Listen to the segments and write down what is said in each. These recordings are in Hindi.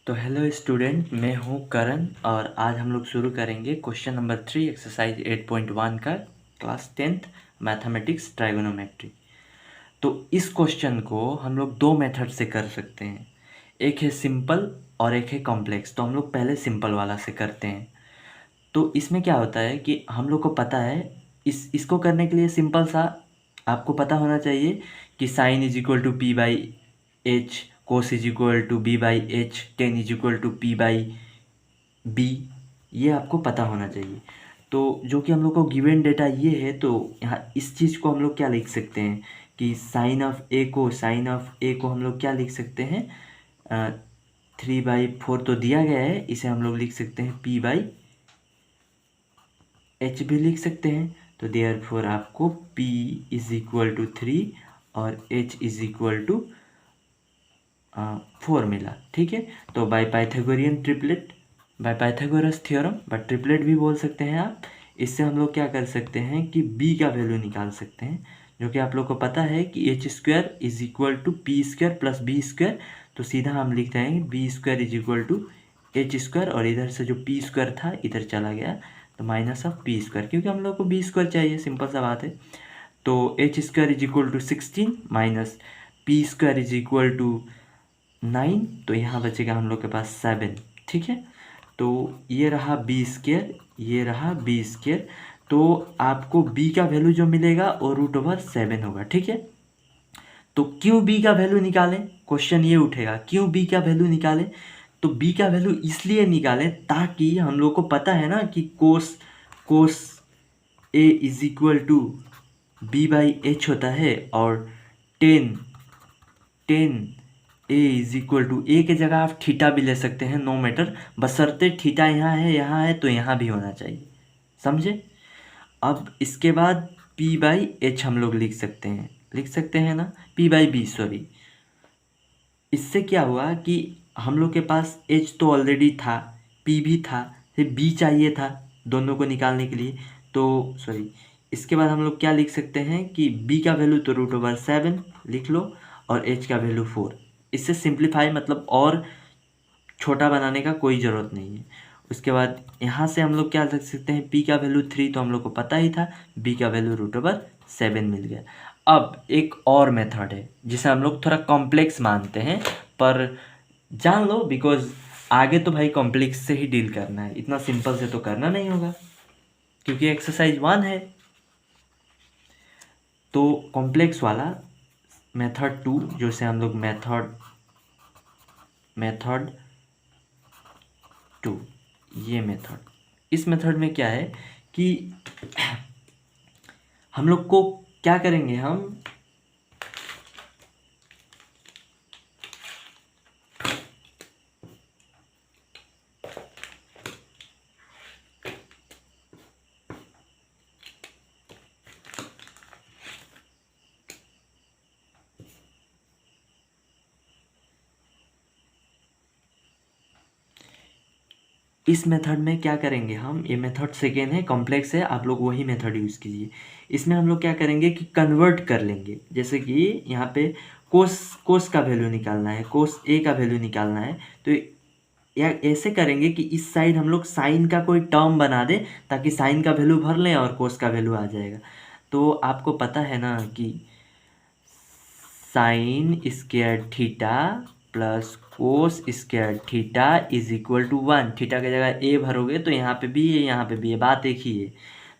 तो हेलो स्टूडेंट, मैं हूं करण और आज हम लोग शुरू करेंगे क्वेश्चन नंबर 3 एक्सरसाइज 8.1 का क्लास 10th मैथमेटिक्स ट्राइगोनोमेट्री। तो इस क्वेश्चन को हम लोग दो मेथड से कर सकते हैं, एक है सिंपल और एक है कॉम्प्लेक्स। तो हम लोग पहले सिंपल वाला से करते हैं। तो इसमें क्या होता है कि हम लोग को पता है इसको करने के लिए सिंपल सा आपको पता होना चाहिए कि sine is equal to P by H, cos is equal to B by H, tan is equal to P by B, ये आपको पता होना चाहिए। तो जो कि हम लोग को गिवन डेटा ये है, तो यहाँ इस चीज़ को हम लोग क्या लिख सकते हैं कि साइन ऑफ ए को हम लोग क्या लिख सकते हैं, 3/4 तो दिया गया है, इसे हम लोग लिख सकते हैं पी बाई एच भी लिख सकते हैं। तो देयरफॉर आपको P इज इक्वल टू 3 और H इज इक्वल टू 4 मिला। ठीक है, तो by Pythagorean triplet, by Pythagoras theorem, but triplet भी बोल सकते हैं आप। इससे हम लोग क्या कर सकते हैं कि B का वैल्यू निकाल सकते हैं, जो कि आप लोग को पता है कि H square is equal to P square plus B square. तो सीधा हम लिख जाएंगे B square is equal to H square, और इधर से जो पी स्क्वायर था इधर चला गया, तो माइनस ऑफ पी स्क्वायर, क्योंकि हम लोग को बी स्क्वायर चाहिए, सिंपल सा बात है। तो H square is equal to 16 minus P square is equal to 9, तो यहाँ बचेगा हम लोग के पास 7। ठीक है, तो ये रहा बी स्क्वायर, ये रहा बी स्क्वायर। तो आपको b का वैल्यू जो मिलेगा वो √7 होगा। ठीक है, तो क्यों b का वैल्यू निकालें, क्वेश्चन ये उठेगा क्यों b का वैल्यू निकालें। तो b का वैल्यू इसलिए निकालें ताकि हम लोग को पता है ना कि cos a is equal to B by H होता है, और tan A is equal to, A के जगह आप थीटा भी ले सकते हैं, नो मैटर, बशर्ते थीटा यहाँ है तो यहाँ भी होना चाहिए, समझे। अब इसके बाद p बाई एच हम लोग लिख सकते हैं ना, p बाई बी, सॉरी। इससे क्या हुआ कि हम लोग के पास h तो ऑलरेडी था, p भी था, फिर b चाहिए था दोनों को निकालने के लिए। तो सॉरी, इसके बाद हम लोग क्या लिख सकते हैं कि b का वैल्यू तो √7 लिख लो और h का वैल्यू 4। इससे सिंप्लीफाई मतलब और छोटा बनाने का कोई ज़रूरत नहीं है। उसके बाद यहाँ से हम लोग क्या लिख सकते हैं, p का वैल्यू 3 तो हम लोग को पता ही था, b का वैल्यू √7 मिल गया। अब एक और मेथड है जिसे हम लोग थोड़ा कॉम्प्लेक्स मानते हैं, पर जान लो, बिकॉज आगे तो भाई कॉम्प्लेक्स से ही डील करना है, इतना सिंपल से तो करना नहीं होगा क्योंकि एक्सरसाइज 1 है। तो कॉम्प्लेक्स वाला मेथड 2, जो से हम लोग मेथड 2, ये मेथड, इस मेथड में क्या है कि हम लोग को क्या करेंगे, हम इस मेथड में क्या करेंगे, हम ये मेथड सेकेंड है, कॉम्प्लेक्स है, आप लोग वही मेथड यूज़ कीजिए। इसमें हम लोग क्या करेंगे कि कन्वर्ट कर लेंगे, जैसे कि यहाँ पे कोस का वैल्यू निकालना है, कोस ए का वैल्यू निकालना है, तो या ऐसे करेंगे कि इस साइड हम लोग साइन का कोई टर्म बना दें ताकि साइन का वैल्यू भर लें और कोस का वैल्यू आ जाएगा। तो आपको पता है ना कि sine square theta plus cos square theta is equal to 1। Theta की जगह ए भरोगे तो यहाँ पे भी है, यहाँ पे भी है, बात एक ही है।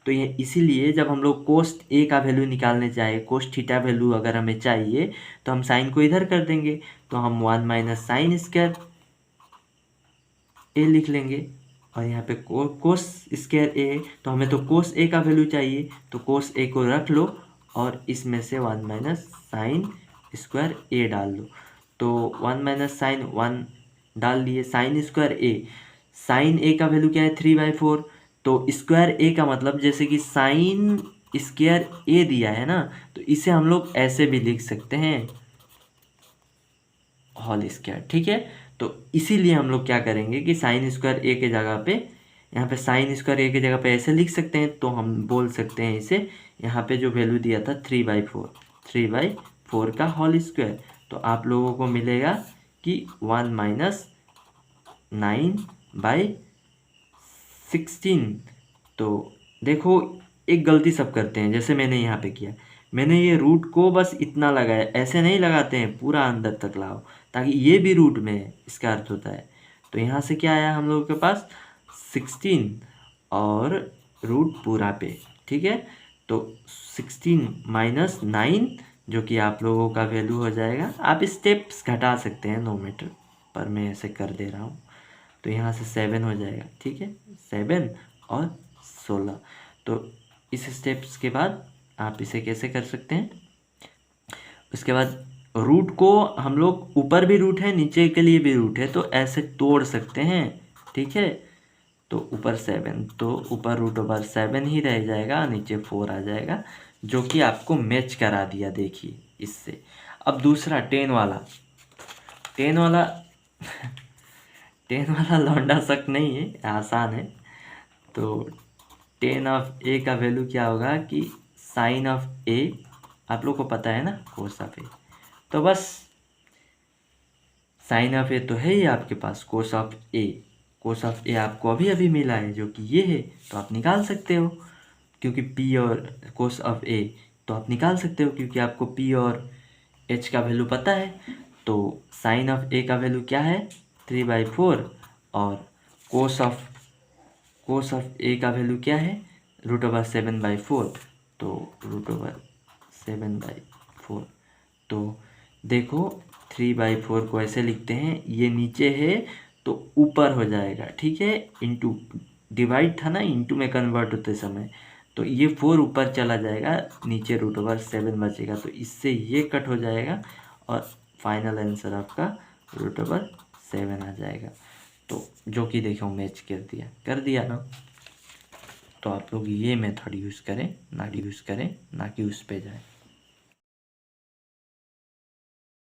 तो ये इसीलिए जब हम लोग कोस ए का वैल्यू निकालने जाए, कोस थीटा वैल्यू अगर हमें चाहिए तो हम साइन को इधर कर देंगे, तो हम 1 माइनस साइन स्क्वायर ए लिख लेंगे, और यहाँ पे कोस स्क्वायर ए, तो हमें तो कोस ए का वैल्यू चाहिए, तो कोस ए को रख लो और इसमें से 1 माइनस साइन स्क्वायर ए डाल दो। तो 1 माइनस साइन 1 डाल दिए, साइन स्क्वायर ए, साइन ए का वैल्यू क्या है 3/4, तो स्क्वायर ए का मतलब जैसे कि साइन स्क्वायर ए दिया है ना, तो इसे हम लोग ऐसे भी लिख सकते हैं, होल स्क्वायर। ठीक है, तो इसीलिए हम लोग क्या करेंगे कि साइन स्क्वायर ए के जगह पे, यहाँ पे साइन स्क्वायर ए के जगह पे ऐसे लिख सकते हैं, तो हम बोल सकते हैं इसे, यहाँ पे जो वैल्यू दिया था 3/4 का होल स्क्वायर, तो आप लोगों को मिलेगा कि 1 माइनस 9/16। तो देखो एक गलती सब करते हैं, जैसे मैंने यहाँ पे किया, मैंने ये रूट को बस इतना लगाया, ऐसे नहीं लगाते हैं, पूरा अंदर तक लाओ ताकि ये भी रूट में है, इसका अर्थ होता है। तो यहाँ से क्या आया हम लोगों के पास 16 और रूट पूरा पे, ठीक है। तो 16 माइनस 9 जो कि आप लोगों का वैल्यू हो जाएगा, आप स्टेप्स घटा सकते हैं नो मैटर, पर मैं ऐसे कर दे रहा हूँ। तो यहाँ से 7 हो जाएगा, ठीक है, 7 और 16। तो इस स्टेप्स के बाद आप इसे कैसे कर सकते हैं, उसके बाद रूट को हम लोग ऊपर भी रूट है नीचे के लिए भी रूट है, तो ऐसे तोड़ सकते हैं, ठीक है। तो ऊपर 7, तो ऊपर √7 ही रह जाएगा, नीचे 4 आ जाएगा, जो कि आपको मैच करा दिया देखिए इससे। अब दूसरा 10 वाला 10 वाला 10 वाला लौंडा शक नहीं है, आसान है। तो 10 ऑफ ए का वैल्यू क्या होगा कि साइन ऑफ ए, आप लोग को पता है ना, कोस ऑफ ए। तो बस साइन ऑफ ए तो है ही आपके पास, कोस ऑफ ए आपको अभी अभी मिला है जो कि ये है, तो आप निकाल सकते हो, क्योंकि पी और कोस ऑफ ए तो आप निकाल सकते हो क्योंकि आपको पी और एच का वैल्यू पता है। तो साइन ऑफ ए का वैल्यू क्या है 3/4, और कोस ऑफ ए का वैल्यू क्या है √7/4, तो √7/4। तो देखो 3/4 को ऐसे लिखते हैं, ये नीचे है तो ऊपर हो जाएगा, ठीक है, इंटू डिवाइड था ना, इंटू में कन्वर्ट होते समय, तो ये 4 ऊपर चला जाएगा, नीचे √7 बचेगा, तो इससे ये कट हो जाएगा और फाइनल आंसर आपका √7 आ जाएगा। तो जो कि देखो मैच कर दिया ना। तो आप लोग ये मेथड यूज़ करें, ना कि उस पे जाए।